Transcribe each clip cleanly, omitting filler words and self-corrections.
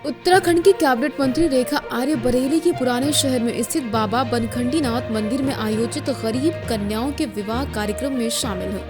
उत्तराखंड की कैबिनेट मंत्री रेखा आर्य बरेली के पुराने शहर में स्थित बाबा बनखंडीनाथ मंदिर में आयोजित गरीब कन्याओं के विवाह कार्यक्रम में शामिल हुई।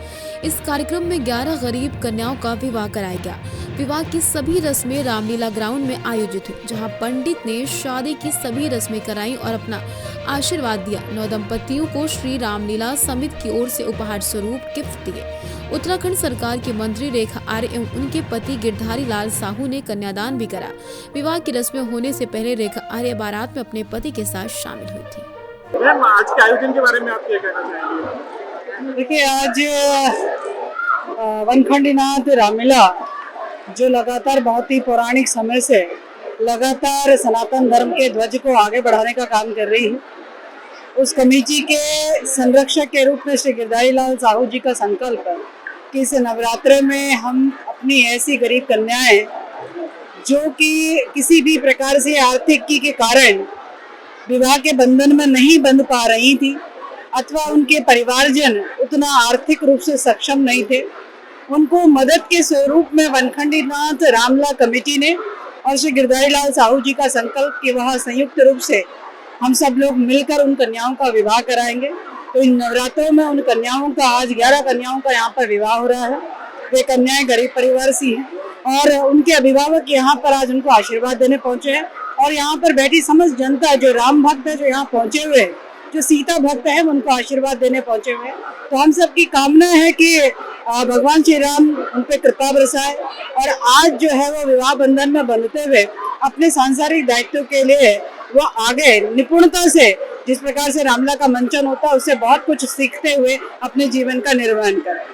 इस कार्यक्रम में 11 गरीब कन्याओं का विवाह कराया गया। विवाह की सभी रस्में रामलीला ग्राउंड में आयोजित हुई, जहां पंडित ने शादी की सभी रस्में कराई और अपना आशीर्वाद दिया। नवदंपतियों को श्री रामलीला समिति की ओर से उपहार स्वरूप गिफ्ट दिए। उत्तराखंड सरकार के मंत्री रेखा आर्य एवं उनके पति गिरधारी लाल साहू ने कन्यादान भी करा। विवाह की रस्में होने से पहले रेखा आर्य बारात में अपने पति के साथ शामिल हुई थी। मैम, आज के आयोजन के बारे में आप क्या कहना चाहेंगे? देखिए, आज बनखंडीनाथ रामलीला जो लगातार बहुत ही पौराणिक समय से लगातार सनातन धर्म के ध्वज को आगे बढ़ाने का काम कर रही है, उस कमेटी के संरक्षक के रूप में श्री गिरधारी लाल साहू जी का संकल्प है कि इस नवरात्र में हम अपनी ऐसी गरीब कन्याएं जो कि किसी भी प्रकार से आर्थिकी के कारण विवाह के बंधन में नहीं बंध पा रही थी अथवा उनके परिवारजन उतना आर्थिक रूप से सक्षम नहीं थे, उनको मदद के स्वरूप में बनखंडीनाथ रामलीला कमेटी ने और श्री गिरधारी लाल साहू जी का संकल्प कि वह संयुक्त रूप से हम सब लोग मिलकर उन कन्याओं का विवाह कराएंगे। तो इन नवरात्रों में उन कन्याओं का आज 11 कन्याओं का यहाँ पर विवाह हो रहा है। वे कन्याएं गरीब परिवार से हैं और उनके अभिभावक यहाँ पर आज उनको आशीर्वाद देने पहुंचे हैं। और यहाँ पर बैठी समस्त जनता जो राम भक्त है, जो यहाँ पहुंचे हुए हैं, जो सीता भक्त है, उनको आशीर्वाद देने पहुंचे हुए हैं। तो हम सबकी कामना है कि भगवान श्री राम उन पे कृपा बरसाए और आज जो है वो विवाह बंधन में बंधते हुए अपने सांसारिक दायित्व के लिए वो आगे निपुणता से, जिस प्रकार से रामलीला का मंचन होता है, उससे बहुत कुछ सीखते हुए अपने जीवन का निर्वहन करें।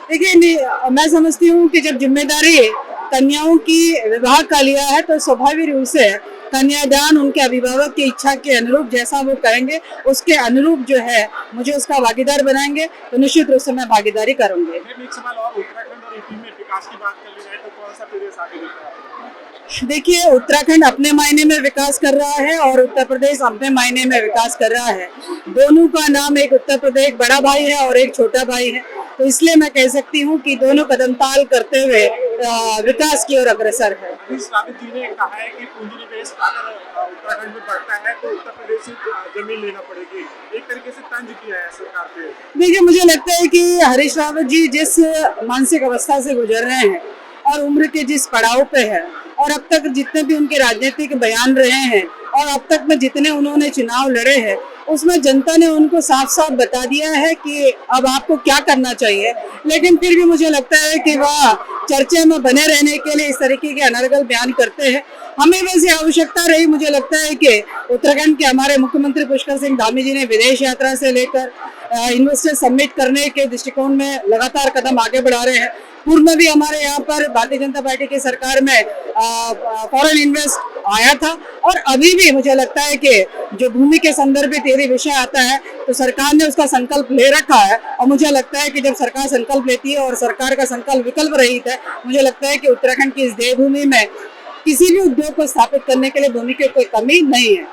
देखिए, मैं समझती हूँ कि जब जिम्मेदारी कन्याओं की विवाह का लिया है तो स्वाभाविक रूप से कन्यादान उनके अभिभावक की इच्छा के अनुरूप जैसा वो करेंगे उसके अनुरूप जो है मुझे उसका भागीदार बनाएंगे, तो निश्चित रूप से मैं भागीदारी करूंगी। एक सवाल और, उत्तराखंड और यूपी में विकास की बात कर रहे हैं तो कौन सा प्रदेश आगे दिख रहा है? देखिए, उत्तराखंड अपने मायने में विकास कर रहा है और उत्तर प्रदेश अपने मायने में विकास कर रहा है। दोनों का नाम, एक उत्तर प्रदेश बड़ा भाई है और एक छोटा भाई है, तो इसलिए मैं कह सकती हूँ कि दोनों कदम ताल करते हुए विकास की ओर अग्रसर है। हरीश रावत जी ने कहा है कि पूंजी निवेश अगर उत्तराखंड में बढ़ता है तो उत्तर प्रदेश से जमीन लेना पड़ेगी, एक तरीके से तंज किया है सरकार पे। देखिए, मुझे लगता है कि हरीश रावत जी जिस मानसिक अवस्था से गुजर रहे हैं और उम्र के जिस पड़ाव पे है और अब तक जितने भी उनके राजनीतिक बयान रहे हैं और अब तक में जितने उन्होंने चुनाव लड़े हैं, उसमें जनता ने उनको साफ साफ बता दिया है कि अब आपको क्या करना चाहिए। लेकिन फिर भी मुझे लगता है कि वह चर्चा में बने रहने के लिए इस तरीके के अनर्गल बयान करते हैं। हमें वैसे आवश्यकता रही, मुझे लगता है कि उत्तराखंड के हमारे मुख्यमंत्री पुष्कर सिंह धामी जी ने विदेश यात्रा से लेकर इन्वेस्टर समिट करने के दृष्टिकोण में लगातार कदम आगे बढ़ा रहे हैं। पूर्व में भी हमारे यहाँ पर भारतीय जनता पार्टी की सरकार में फॉरेन इन्वेस्ट आया था और अभी भी मुझे लगता है कि जो भूमि के संदर्भित यदि विषय आता है तो सरकार ने उसका संकल्प ले रखा है। और मुझे लगता है कि जब सरकार संकल्प लेती है और सरकार का संकल्प विकल्प रहित है, मुझे लगता है कि उत्तराखंड की इस देवभूमि में किसी भी उद्योग को स्थापित करने के लिए भूमि की कोई कमी नहीं है।